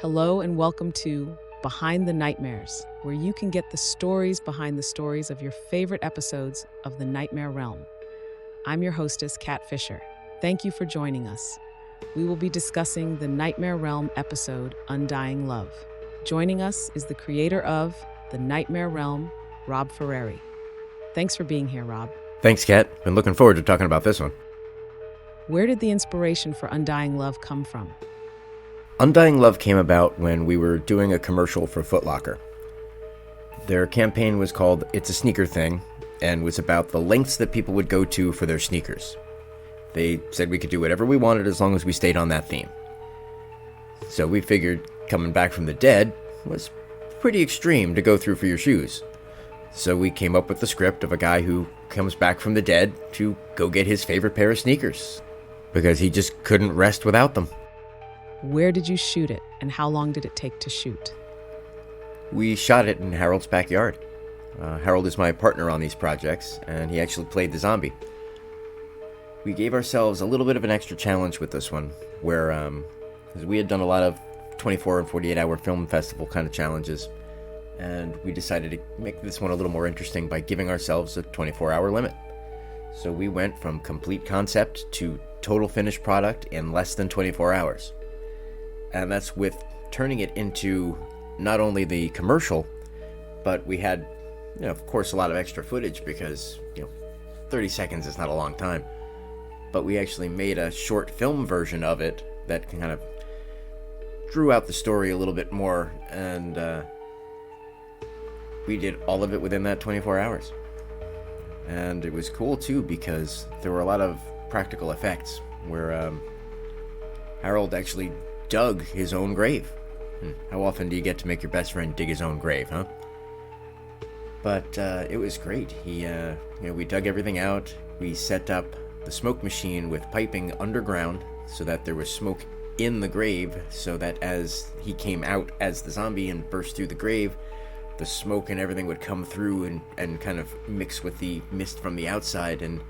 Hello and welcome to Behind the Nightmares, where you can get the stories behind the stories of your favorite episodes of the Nightmare Realm. I'm your hostess, Kat Fischer. Thank you for joining us. We will be discussing the Nightmare Realm episode, Undying Love. Joining us is the creator of the Nightmare Realm, Rob Ferreri. Thanks for being here, Rob. Thanks, Kat. Been looking forward to talking about this one. Where did the inspiration for Undying Love come from? Undying Love came about when we were doing a commercial for Foot Locker. Their campaign was called It's a Sneaker Thing and was about the lengths that people would go to for their sneakers. They said we could do whatever we wanted as long as we stayed on that theme. So we figured coming back from the dead was pretty extreme to go through for your shoes. So we came up with the script of a guy who comes back from the dead to go get his favorite pair of sneakers because he just couldn't rest without them. Where did you shoot it, and how long did it take to shoot? We shot it in Harold's backyard. Harold is my partner on these projects, and he actually played the zombie. We gave ourselves a little bit of an extra challenge with this one, where because we had done a lot of 24 and 48-hour film festival kind of challenges, and we decided to make this one a little more interesting by giving ourselves a 24-hour limit. So we went from complete concept to total finished product in less than 24 hours. And that's with turning it into not only the commercial, but we had, of course, a lot of extra footage because, 30 seconds is not a long time. But we actually made a short film version of it that kind of drew out the story a little bit more, and we did all of it within that 24 hours. And it was cool, too, because there were a lot of practical effects where Harold actually dug his own grave. How often do you get to make your best friend dig his own grave, huh? But it was great. We dug everything out. We set up the smoke machine with piping underground so that there was smoke in the grave, so that as he came out as the zombie and burst through the grave, the smoke and everything would come through and kind of mix with the mist from the outside and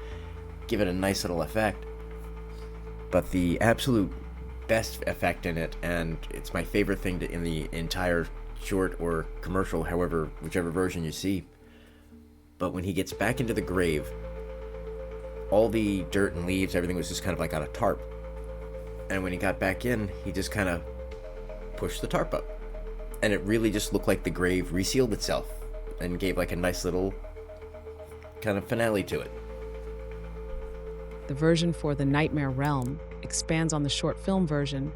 give it a nice little effect. But the absolute best effect in it, and it's my favorite thing in the entire short or commercial, whichever version you see, but when he gets back into the grave, all the dirt and leaves, everything was just kind of like on a tarp, and when he got back in, he just kind of pushed the tarp up, and it really just looked like the grave resealed itself and gave like a nice little kind of finale to it. The version for the Nightmare Realm expands on the short film version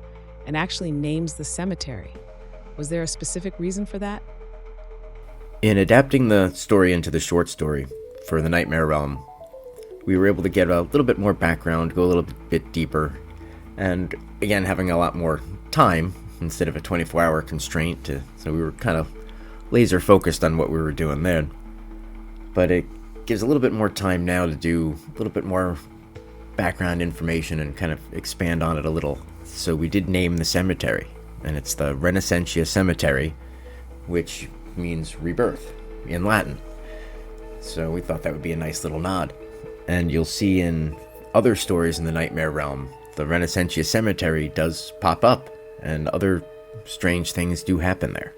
and actually names the cemetery. Was there a specific reason for that? In adapting the story into the short story for the Nightmare Realm, we were able to get a little bit more background, go a little bit deeper, and again, having a lot more time instead of a 24-hour constraint, so we were kind of laser focused on what we were doing then. But it gives a little bit more time now to do a little bit more background information and kind of expand on it a little. So we did name the cemetery, and it's the Renaissantia Cemetery, which means rebirth in Latin. So we thought that would be a nice little nod. And you'll see in other stories in the Nightmare Realm, the Renaissantia Cemetery does pop up, and other strange things do happen there.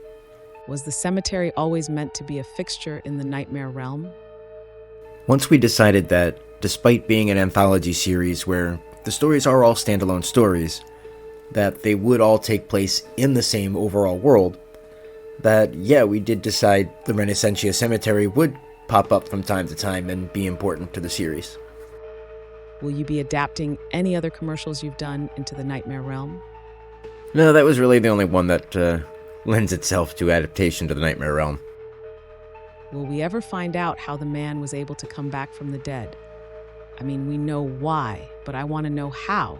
Was the cemetery always meant to be a fixture in the Nightmare Realm? Once we decided that despite being an anthology series where the stories are all standalone stories, that they would all take place in the same overall world, we did decide the Renaissantia Cemetery would pop up from time to time and be important to the series. Will you be adapting any other commercials you've done into the Nightmare Realm? No, that was really the only one that lends itself to adaptation to the Nightmare Realm. Will we ever find out how the man was able to come back from the dead? I mean, we know why, but I want to know how.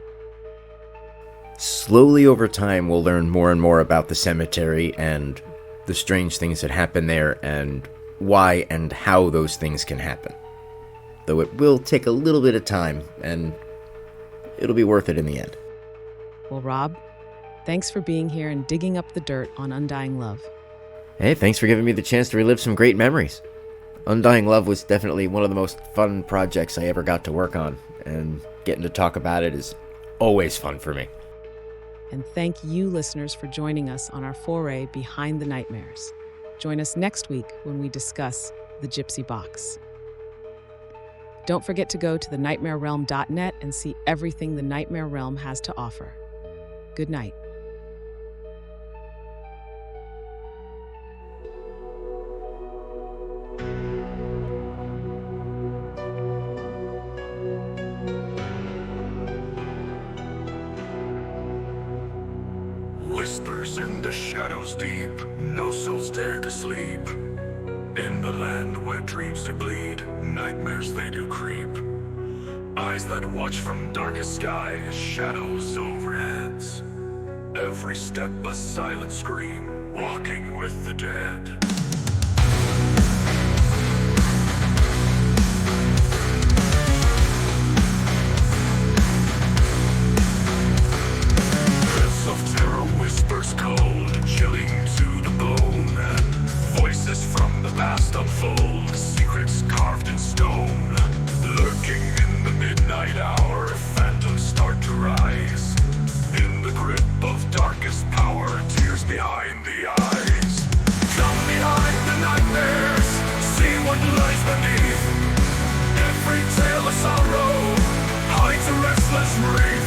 Slowly over time, we'll learn more and more about the cemetery and the strange things that happen there and why and how those things can happen. Though it will take a little bit of time, and it'll be worth it in the end. Well, Rob, thanks for being here and digging up the dirt on Undying Love. Hey, thanks for giving me the chance to relive some great memories. Undying Love was definitely one of the most fun projects I ever got to work on, and getting to talk about it is always fun for me. And thank you, listeners, for joining us on our foray behind the nightmares. Join us next week when we discuss the Gypsy Box. Don't forget to go to thenightmarerealm.net and see everything the Nightmare Realm has to offer. Good night. Whispers in the shadows deep, no souls dare to sleep. In the land where dreams do bleed, nightmares they do creep. Eyes that watch from darkest skies, shadows overheads. Every step a silent scream, walking with the dead. Whispers cold, chilling to the bone. Voices from the past unfold, secrets carved in stone. Lurking in the midnight hour, phantoms start to rise. In the grip of darkest power, tears behind the eyes. Come behind the nightmares, see what lies beneath. Every tale of sorrow hides a restless wraith.